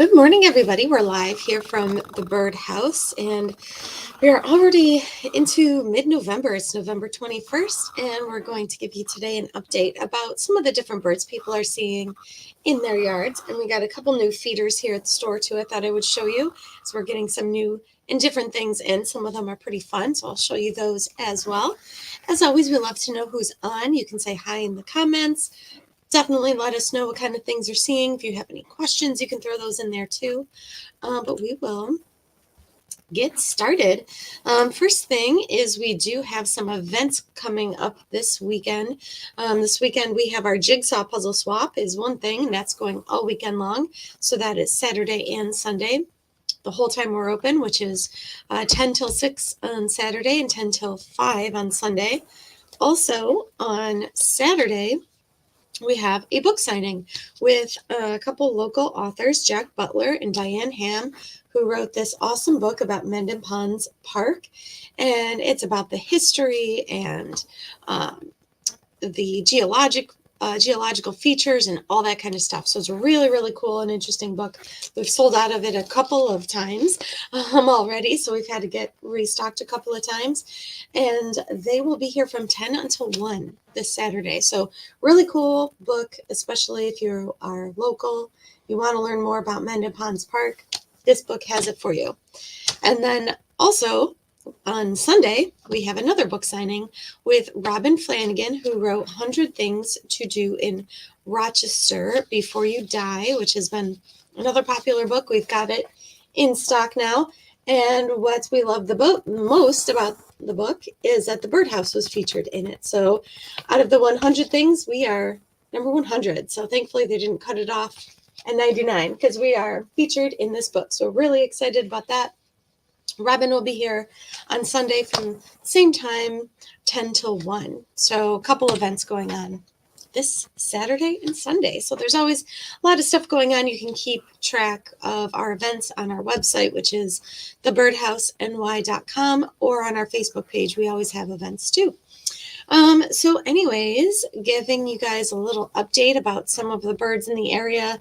Good morning, everybody. We're live here from the birdhouse, and we are already into mid-November. It's November 21st, and we're going to give you today an update about some of the different birds people are seeing in their yards. And we got a couple new feeders here at the store, too, I thought I would show you. So we're getting some new and different things in. Some of them are pretty fun, so I'll show you those as well. As always, we love to know who's on. You can say hi in the comments. Definitely let us know what kind of things you're seeing. If you have any questions, you can throw those in there too. But we will get started. First thing is we do have some events coming up this weekend. This weekend we have our jigsaw puzzle swap is one thing, and that's going all weekend long. So that is Saturday and Sunday, the whole time we're open, which is 10 till 6 on Saturday and 10 till 5 on Sunday. Also on Saturday, we have a book signing with a couple local authors, Jack Butler and Diane Ham, who wrote this awesome book about Mendon Ponds Park. And it's about the history and the geological features and all that kind of stuff. So it's a really, really cool and interesting book. We've sold out of it a couple of times already, so we've had to get restocked a couple of times. And they will be here from 10 until 1 this Saturday. So really cool book, especially if you are local, you want to learn more about Mendon Ponds Park. This book has it for you. And then also, on Sunday, we have another book signing with Robin Flanagan, who wrote 100 Things to Do in Rochester Before You Die, which has been another popular book. We've got it in stock now. And what we love the most about the book is that the birdhouse was featured in it. So out of the 100 things, we are number 100. So thankfully they didn't cut it off at 99 because we are featured in this book. So really excited about that. Robin will be here on Sunday from same time, 10 till 1. So a couple events going on this Saturday and Sunday. So there's always a lot of stuff going on. You can keep track of our events on our website, which is thebirdhouseny.com, or on our Facebook page. We always have events too. So anyways, giving you guys a little update about some of the birds in the area.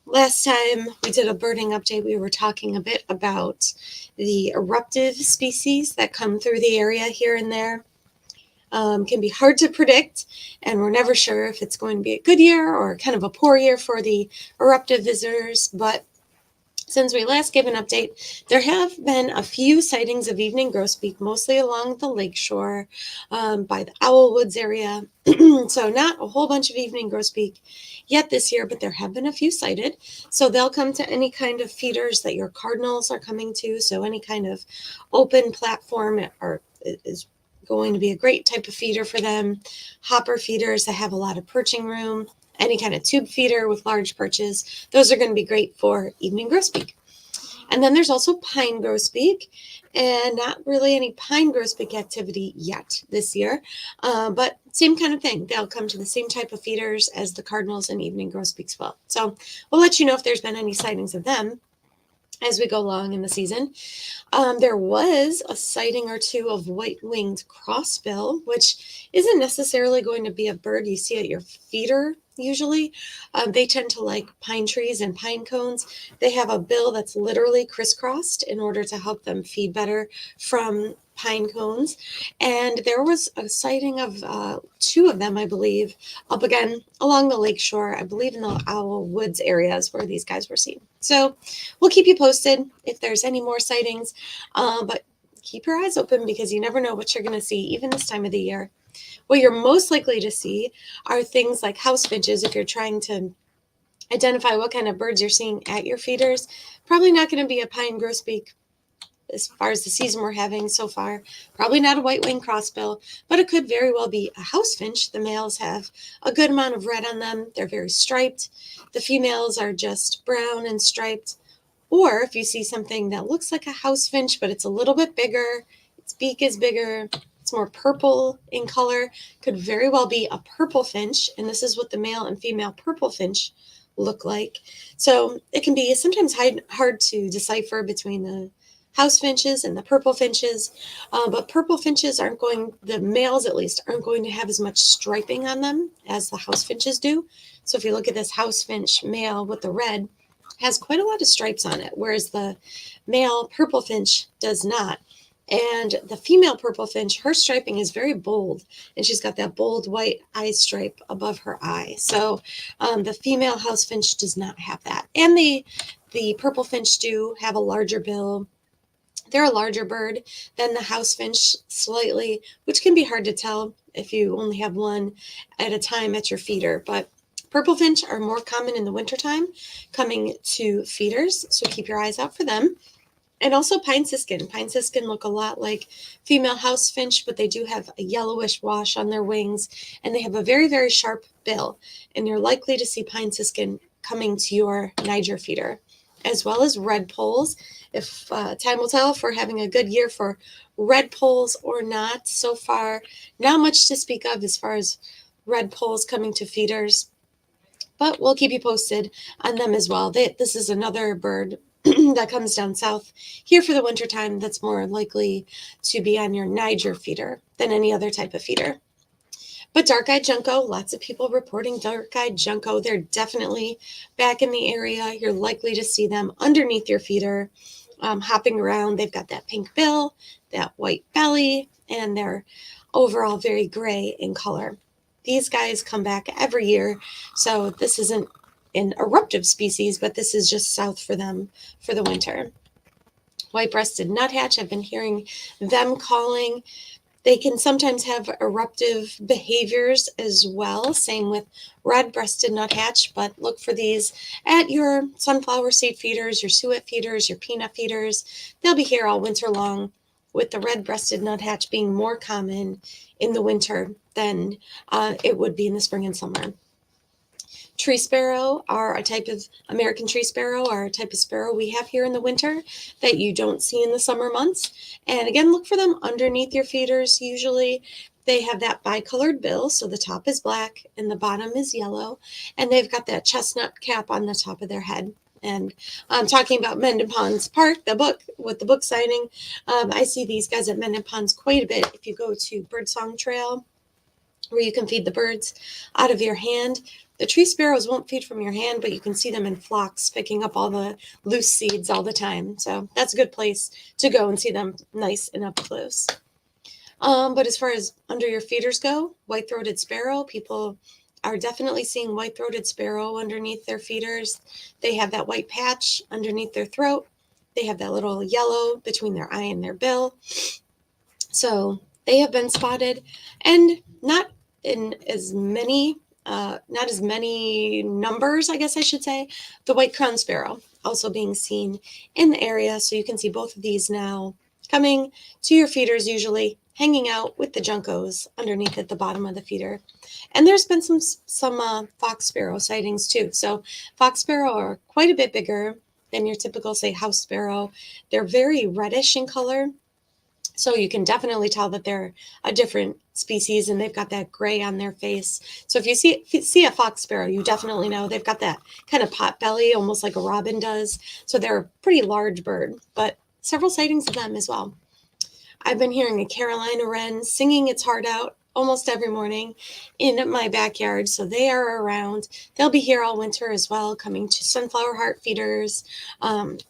Last time we did a birding update, we were talking a bit about the eruptive species that come through the area here and there. Can be hard to predict, and we're never sure if it's going to be a good year or kind of a poor year for the eruptive visitors. But since we last gave an update, there have been a few sightings of evening grosbeak, mostly along the lakeshore by the Owl Woods area. So not a whole bunch of evening grosbeak yet this year, but there have been a few sighted. So they'll come to any kind of feeders that your cardinals are coming to. So any kind of open platform is going to be a great type of feeder for them. Hopper feeders that have a lot of perching room. Any kind of tube feeder with large perches, those are going to be great for evening grosbeak. And then there's also pine grosbeak, and not really any pine grosbeak activity yet this year, but same kind of thing. They'll come to the same type of feeders as the cardinals and evening grosbeaks will. So we'll let you know if there's been any sightings of them as we go along in the season. There was a sighting or two of white-winged crossbill, which isn't necessarily going to be a bird you see at your feeder usually. They tend to like pine trees and pine cones. They have a bill that's literally crisscrossed in order to help them feed better from pine cones. And there was a sighting of 2 of them, I believe, up again along the lakeshore, I believe in the Owl Woods areas where these guys were seen. So we'll keep you posted if there's any more sightings, but keep your eyes open because you never know what you're going to see, even this time of the year. What you're most likely to see are things like house finches if you're trying to identify what kind of birds you're seeing at your feeders. Probably not going to be a pine grosbeak as far as the season we're having so far. Probably not a white-winged crossbill, but it could very well be a house finch. The males have a good amount of red on them. They're very striped. The females are just brown and striped. Or if you see something that looks like a house finch, but it's a little bit bigger, its beak is bigger, it's more purple in color, could very well be a purple finch, and this is what the male and female purple finch look like. So it can be sometimes hard to decipher between the house finches and the purple finches, but purple finches the males at least, aren't going to have as much striping on them as the house finches do. So if you look at this house finch male with the red, has quite a lot of stripes on it, whereas the male purple finch does not. And the female purple finch, her striping is very bold, and she's got that bold white eye stripe above her eye. So the female house finch does not have that. And the purple finch do have a larger bill. They're a larger bird than the house finch slightly, which can be hard to tell if you only have one at a time at your feeder. But purple finch are more common in the wintertime, coming to feeders, so keep your eyes out for them. And also pine siskin. Pine siskin look a lot like female house finch, but they do have a yellowish wash on their wings, and they have a very, very sharp bill. And you're likely to see pine siskin coming to your Niger feeder, as well as red poles. If time will tell if we're having a good year for red poles or not. So far, not much to speak of as far as red poles coming to feeders, but we'll keep you posted on them as well. This is another bird that comes down south here for the wintertime that's more likely to be on your Niger feeder than any other type of feeder. But dark-eyed Junko, lots of people reporting dark-eyed Junko. They're definitely back in the area. You're likely to see them underneath your feeder, hopping around. They've got that pink bill, that white belly, and they're overall very gray in color. These guys come back every year, so this isn't an eruptive species, but this is just south for them for the winter. White-breasted nuthatch, I've been hearing them calling. They can sometimes have eruptive behaviors as well, same with red-breasted nuthatch, but look for these at your sunflower seed feeders, your suet feeders, your peanut feeders. They'll be here all winter long, with the red-breasted nuthatch being more common in the winter than it would be in the spring and summer. Tree sparrow are a type of American tree sparrow, are a type of sparrow we have here in the winter that you don't see in the summer months. And again, look for them underneath your feeders. Usually they have that bicolored bill, so the top is black and the bottom is yellow, and they've got that chestnut cap on the top of their head. And I'm talking about Mendon Ponds Park, the book, with the book signing. I see these guys at Mendon Ponds quite a bit. If you go to Birdsong Trail, where you can feed the birds out of your hand, the tree sparrows won't feed from your hand, but you can see them in flocks picking up all the loose seeds all the time. So that's a good place to go and see them nice and up close. But as far as under your feeders go, white-throated sparrow, people are definitely seeing white-throated sparrow underneath their feeders. They have that white patch underneath their throat. They have that little yellow between their eye and their bill. So they have been spotted, and not in as many not as many numbers, I guess I should say. The WhiteCrown Sparrow also being seen in the area. So you can see both of these now coming to your feeders, usually hanging out with the Junkos underneath at the bottom of the feeder. And there's been some fox sparrow sightings too. So fox sparrow are quite a bit bigger than your typical, say, house sparrow. They're very reddish in color. So you can definitely tell that they're a different species, and they've got that gray on their face. So if you see a fox sparrow, you definitely know they've got that kind of pot belly, almost like a robin does. So they're a pretty large bird, but several sightings of them as well. I've been hearing a Carolina wren singing its heart out almost every morning in my backyard. So they are around. They'll be here all winter as well, coming to sunflower heart feeders.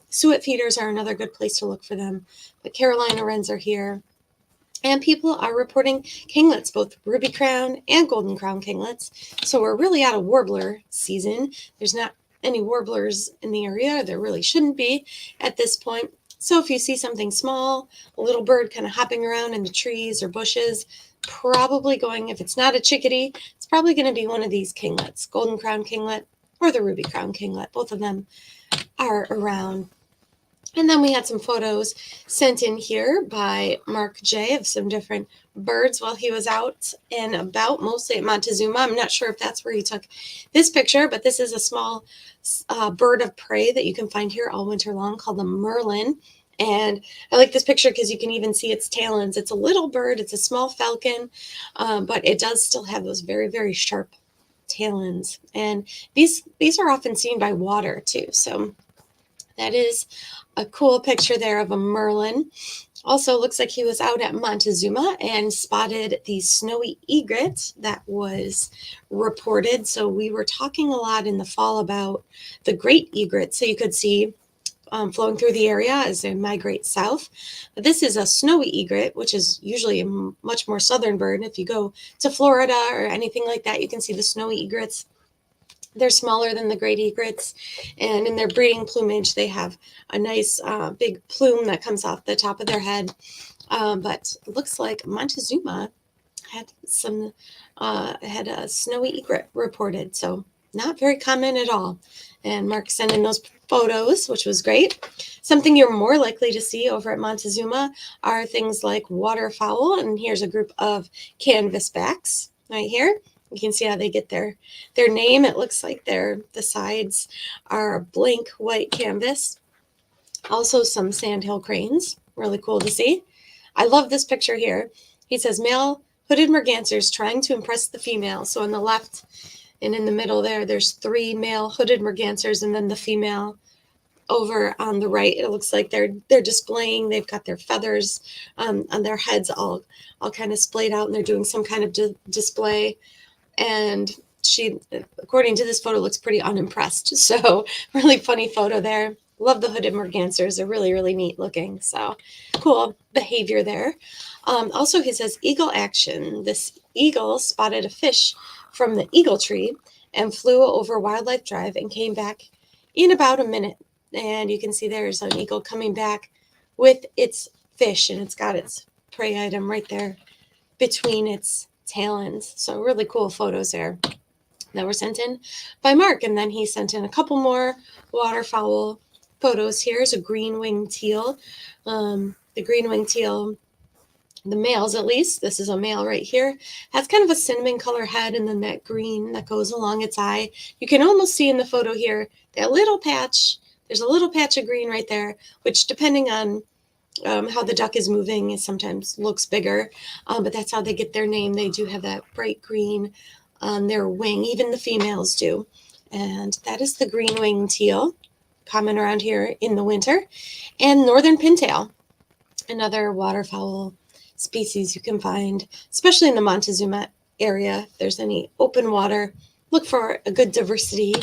Suet feeders are another good place to look for them. But Carolina wrens are here. And people are reporting kinglets, both ruby crown and golden crown kinglets. So we're really out of warbler season. There's not any warblers in the area. There really shouldn't be at this point. So if you see something small, a little bird kind of hopping around in the trees or bushes, probably going, if it's not a chickadee, it's probably going to be one of these kinglets, golden crown kinglet or the ruby crown kinglet. Both of them are around. And then we had some photos sent in here by Mark J of some different birds while he was out and about, mostly at Montezuma. I'm not sure if that's where he took this picture, but this is a small bird of prey that you can find here all winter long called the Merlin. And I like this picture because you can even see its talons. It's a little bird. It's a small falcon, but it does still have those very, very sharp talons. And these are often seen by water too. So that is a cool picture there of a Merlin. Also, looks like he was out at Montezuma and spotted the snowy egret that was reported. So we were talking a lot in the fall about the great egret. So you could see flowing through the area as they migrate south. But this is a snowy egret, which is usually a much more southern bird. If you go to Florida or anything like that, you can see the snowy egrets. They're smaller than the great egrets, and in their breeding plumage, they have a nice big plume that comes off the top of their head. But it looks like Montezuma had had a snowy egret reported, so not very common at all. And Mark sent in those photos, which was great. Something you're more likely to see over at Montezuma are things like waterfowl, and here's a group of canvasbacks right here. You can see how they get their name. It looks like the sides are blank white canvas. Also some sandhill cranes, really cool to see. I love this picture here. He says male hooded mergansers trying to impress the female. So on the left and in the middle there's 3 male hooded mergansers, and then the female over on the right. It looks like they're displaying. They've got their feathers on their heads all kind of splayed out, and they're doing some kind of display. And she, according to this photo, looks pretty unimpressed. So really funny photo there. Love the hooded mergansers. They're really, really neat looking. So cool behavior there. Also, he says eagle action. This eagle spotted a fish from the eagle tree and flew over Wildlife Drive and came back in about a minute. And you can see there's an eagle coming back with its fish, and it's got its prey item right there between its talons. So really cool photos there that were sent in by Mark. And then he sent in a couple more waterfowl photos. Here's a Greenwing Teal. The Greenwing Teal, the males at least, this is a male right here, has kind of a cinnamon color head, and then that green that goes along its eye. You can almost see in the photo here that little patch. There's a little patch of green right there, which depending on how the duck is moving, it sometimes looks bigger, but that's how they get their name. They do have that bright green on their wing, even the females do. And that is the Greenwing Teal, common around here in the winter. And northern pintail, another waterfowl species you can find, especially in the Montezuma area. If there's any open water, look for a good diversity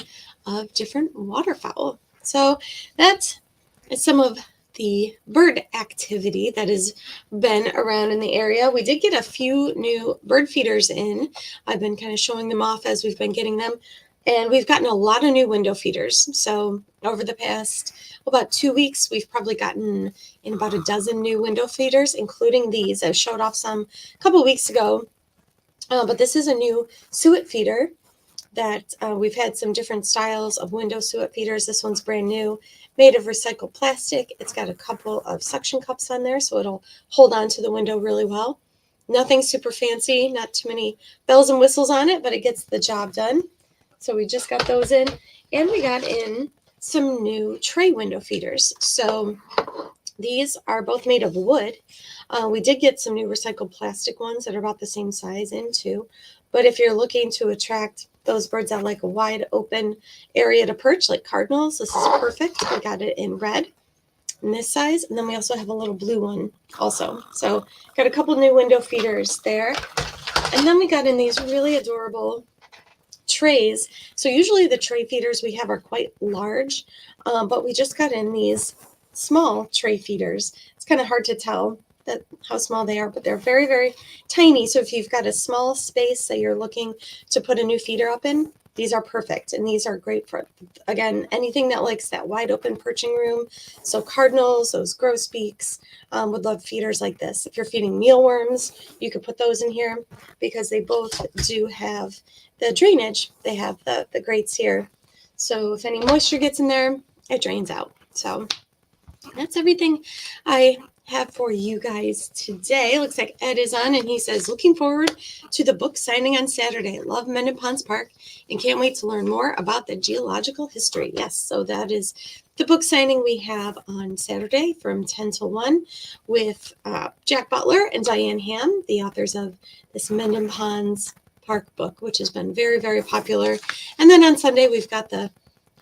of different waterfowl. So that is some of the bird activity that has been around in the area. We did get a few new bird feeders in. I've been kind of showing them off as we've been getting them, and we've gotten a lot of new window feeders. So over the past about 2 weeks, we've probably gotten in about a dozen new window feeders, including these. I showed off some a couple weeks ago, but this is a new suet feeder that we've had some different styles of window suet feeders. This one's brand new, made of recycled plastic. It's got a couple of suction cups on there, so it'll hold on to the window really well. Nothing super fancy, not too many bells and whistles on it, but it gets the job done. So we just got those in, and we got in some new tray window feeders. So these are both made of wood. We did get some new recycled plastic ones that are about the same size in too. But if you're looking to attract those birds that like a wide open area to perch, like cardinals, this is perfect. We got it in red in this size, and then we also have a little blue one also. So got a couple new window feeders there. And then we got in these really adorable trays. So usually the tray feeders we have are quite large, but we just got in these small tray feeders. It's kind of hard to tell how small they are, but they're very, very tiny. So if you've got a small space that you're looking to put a new feeder up in, these are perfect. And these are great for, again, anything that likes that wide open perching room. So cardinals, those grosbeaks, would love feeders like this. If you're feeding mealworms, you could put those in here because they both do have the drainage. They have the grates here. So if any moisture gets in there, it drains out. So that's everything I have for you guys today. Looks like Ed is on, and he says, looking forward to the book signing on Saturday. Love Mendon Ponds Park and can't wait to learn more about the geological history. Yes, so that is the book signing we have on Saturday from 10 to 1 with Jack Butler and Diane Ham, the authors of this Mendon Ponds Park book, which has been very, very popular. And then on Sunday, we've got the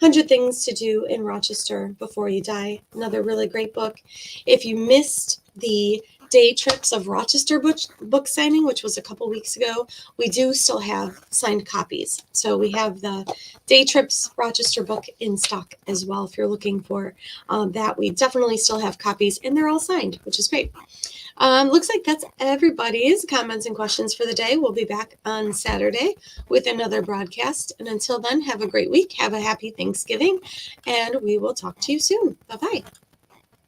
100 Things to Do in Rochester Before You Die. Another really great book. If you missed the Day Trips of Rochester book signing, which was a couple weeks ago, we do still have signed copies. So we have the Day Trips Rochester book in stock as well if you're looking for that. We definitely still have copies, and they're all signed, which is great. Looks like that's everybody's comments and questions for the day. We'll be back on Saturday with another broadcast. And until then, have a great week. Have a happy Thanksgiving. And we will talk to you soon. Bye-bye.